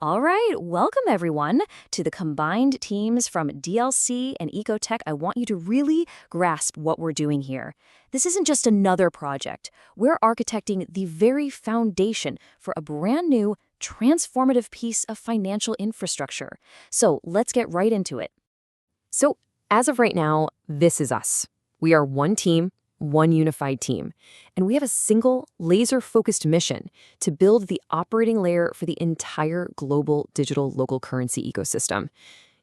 All right, welcome everyone to the combined teams from DLC and Ecotech. I want you to really grasp what we're doing here. This isn't just another project. We're architecting the very foundation for a brand new, transformative piece of financial infrastructure. So let's get right into it. So, as of right now, this is us. We are one team, one unified team, and we have a single laser-focused mission to build the operating layer for the entire global digital local currency ecosystem.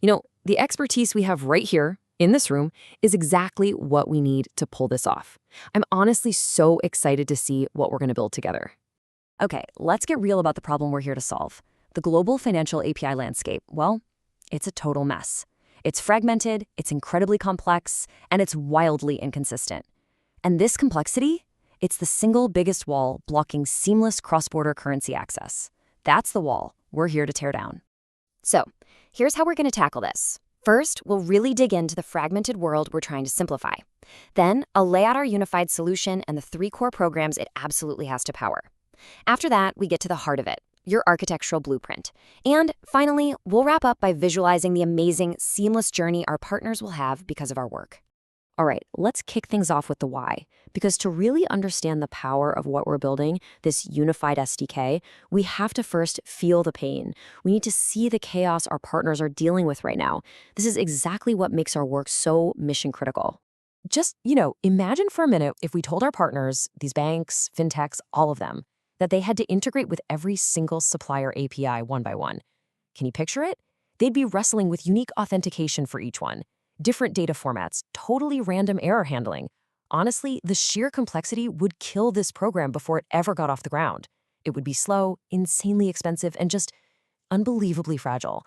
The expertise we have right here in this room is exactly what we need to pull this off. I'm honestly so excited to see what we're going to build together. Okay, let's get real about the problem we're here to solve. The global financial API landscape, well, it's a total mess. It's fragmented, it's incredibly complex, and it's wildly inconsistent. And this complexity, it's the single biggest wall blocking seamless cross-border currency access. That's the wall we're here to tear down. So, here's how we're going to tackle this. First, we'll really dig into the fragmented world we're trying to simplify. Then, I'll lay out our unified solution and the 3 core programs it absolutely has to power. After that, we get to the heart of it, your architectural blueprint. And finally, we'll wrap up by visualizing the amazing, seamless journey our partners will have because of our work. All right, let's kick things off with the why, because to really understand the power of what we're building, this unified SDK, we have to first feel the pain. We need to see the chaos our partners are dealing with right now. This is exactly what makes our work so mission critical. Just, imagine for a minute if we told our partners, these banks, fintechs, all of them, that they had to integrate with every single supplier API one by one. Can you picture it? They'd be wrestling with unique authentication for each one. Different data formats, totally random error handling. Honestly, the sheer complexity would kill this program before it ever got off the ground. It would be slow, insanely expensive, and just unbelievably fragile.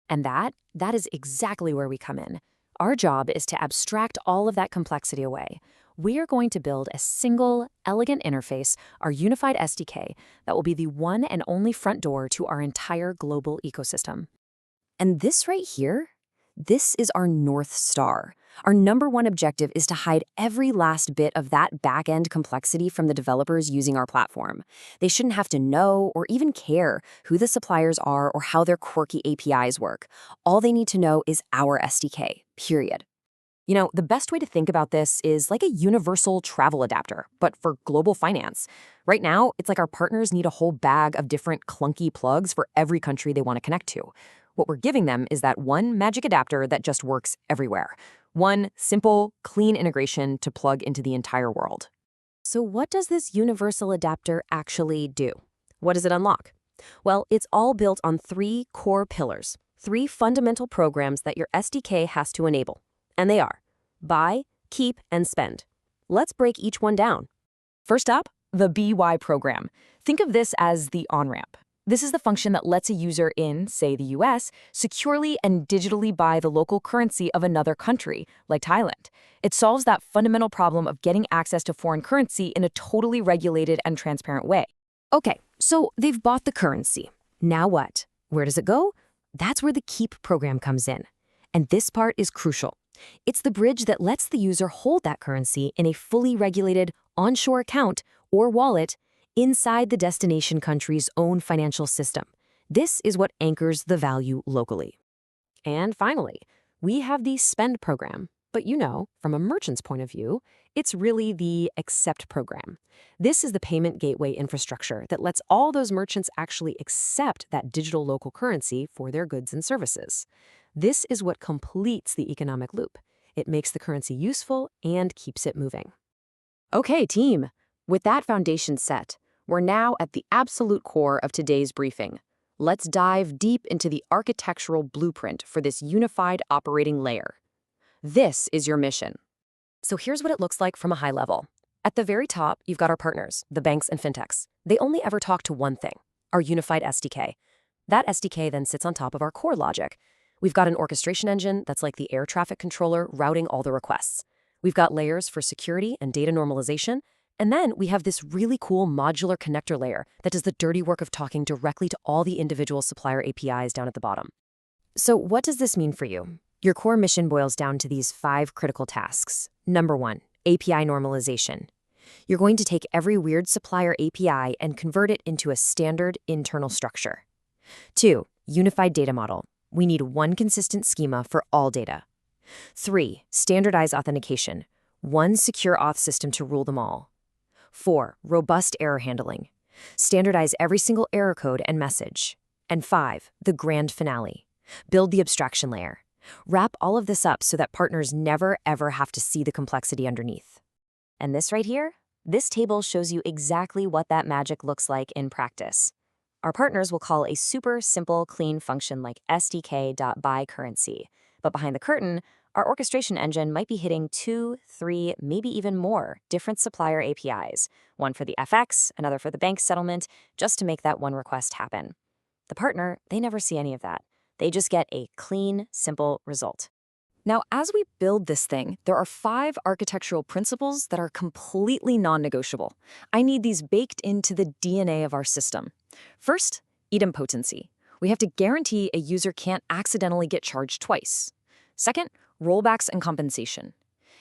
And that is exactly where we come in. Our job is to abstract all of that complexity away. We are going to build a single, elegant interface, our unified SDK, that will be the one and only front door to our entire global ecosystem. And this right here, this is our North Star. Our number one objective is to hide every last bit of that back-end complexity from the developers using our platform. They shouldn't have to know or even care who the suppliers are or how their quirky APIs work. All they need to know is our SDK, period. The best way to think about this is like a universal travel adapter, but for global finance. Right now, it's like our partners need a whole bag of different clunky plugs for every country they want to connect to. What we're giving them is that one magic adapter that just works everywhere. One simple, clean integration to plug into the entire world. So what does this universal adapter actually do? What does it unlock? Well, it's all built on 3 core pillars, 3 fundamental programs that your SDK has to enable. And they are buy, keep, and spend. Let's break each one down. First up, the BY program. Think of this as the on-ramp. This is the function that lets a user in, say, the US, securely and digitally buy the local currency of another country, like Thailand. It solves that fundamental problem of getting access to foreign currency in a totally regulated and transparent way. Okay, so they've bought the currency. Now what? Where does it go? That's where the Keep program comes in. And this part is crucial. It's the bridge that lets the user hold that currency in a fully regulated onshore account or wallet inside the destination country's own financial system. This is what anchors the value locally. And finally, we have the Spend program. But from a merchant's point of view, it's really the Accept program. This is the payment gateway infrastructure that lets all those merchants actually accept that digital local currency for their goods and services. This is what completes the economic loop. It makes the currency useful and keeps it moving. Okay, team. With that foundation set, we're now at the absolute core of today's briefing. Let's dive deep into the architectural blueprint for this unified operating layer. This is your mission. So here's what it looks like from a high level. At the very top, you've got our partners, the banks and fintechs. They only ever talk to one thing, our unified SDK. That SDK then sits on top of our core logic. We've got an orchestration engine that's like the air traffic controller routing all the requests. We've got layers for security and data normalization. And then we have this really cool modular connector layer that does the dirty work of talking directly to all the individual supplier APIs down at the bottom. So what does this mean for you? Your core mission boils down to these 5 critical tasks. Number 1, API normalization. You're going to take every weird supplier API and convert it into a standard internal structure. 2. Unified data model. We need one consistent schema for all data. 3. Standardized authentication. One secure auth system to rule them all. 4. Robust error handling. Standardize every single error code and message. And 5. The grand finale. Build the abstraction layer. Wrap all of this up so that partners never, ever have to see the complexity underneath. And this right here? This table shows you exactly what that magic looks like in practice. Our partners will call a super simple, clean function like SDK.BuyCurrency. But behind the curtain, our orchestration engine might be hitting 2, 3, maybe even more different supplier APIs, one for the FX, another for the bank settlement, just to make that one request happen. The partner, they never see any of that. They just get a clean, simple result. Now, as we build this thing, there are 5 architectural principles that are completely non-negotiable. I need these baked into the DNA of our system. First, idempotency. We have to guarantee a user can't accidentally get charged twice. Second, rollbacks and compensation.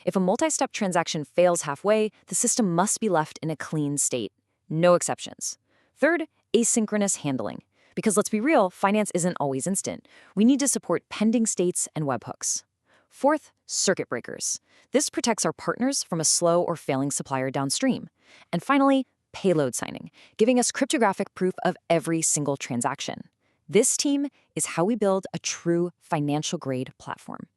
If a multi-step transaction fails halfway, the system must be left in a clean state. No exceptions. Third, asynchronous handling. Because let's be real, finance isn't always instant. We need to support pending states and webhooks. Fourth, circuit breakers. This protects our partners from a slow or failing supplier downstream. And finally, payload signing, giving us cryptographic proof of every single transaction. This team is how we build a true financial-grade platform.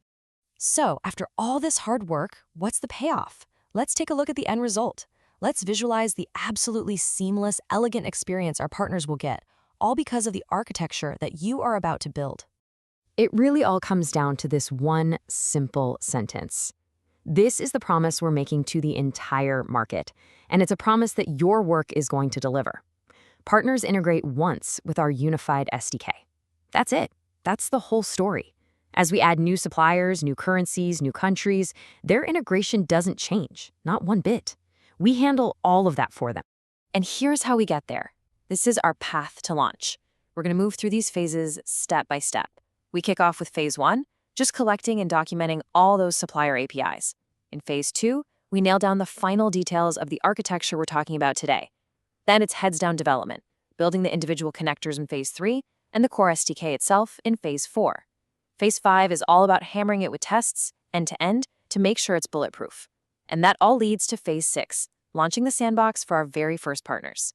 So, after all this hard work, what's the payoff? Let's take a look at the end result. Let's visualize the absolutely seamless, elegant experience our partners will get, all because of the architecture that you are about to build. It really all comes down to this one simple sentence. This is the promise we're making to the entire market, and it's a promise that your work is going to deliver. Partners integrate once with our unified SDK. That's it. That's the whole story. As we add new suppliers, new currencies, new countries, their integration doesn't change, not one bit. We handle all of that for them. And here's how we get there. This is our path to launch. We're going to move through these phases step by step. We kick off with phase 1, just collecting and documenting all those supplier APIs. In phase 2, we nail down the final details of the architecture we're talking about today. Then it's heads down development, building the individual connectors in phase 3 and the core SDK itself in phase 4. Phase 5 is all about hammering it with tests, end to end, to make sure it's bulletproof. And that all leads to phase 6, launching the sandbox for our very first partners.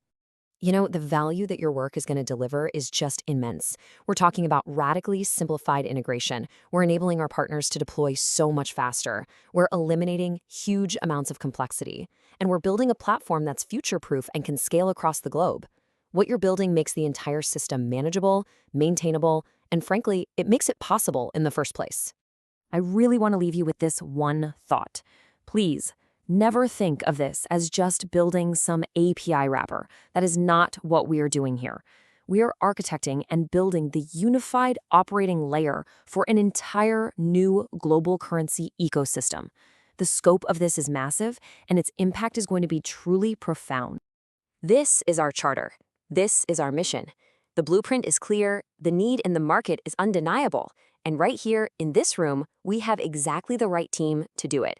You know, the value that your work is going to deliver is just immense. We're talking about radically simplified integration. We're enabling our partners to deploy so much faster. We're eliminating huge amounts of complexity. And we're building a platform that's future-proof and can scale across the globe. What you're building makes the entire system manageable, maintainable, and frankly, it makes it possible in the first place. I really want to leave you with this one thought. Please, never think of this as just building some API wrapper. That is not what we are doing here. We are architecting and building the unified operating layer for an entire new global currency ecosystem. The scope of this is massive, and its impact is going to be truly profound. This is our charter. This is our mission. The blueprint is clear, the need in the market is undeniable, and right here in this room, we have exactly the right team to do it.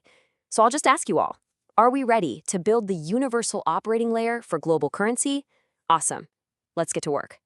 So I'll just ask you all, are we ready to build the universal operating layer for global currency? Awesome. Let's get to work.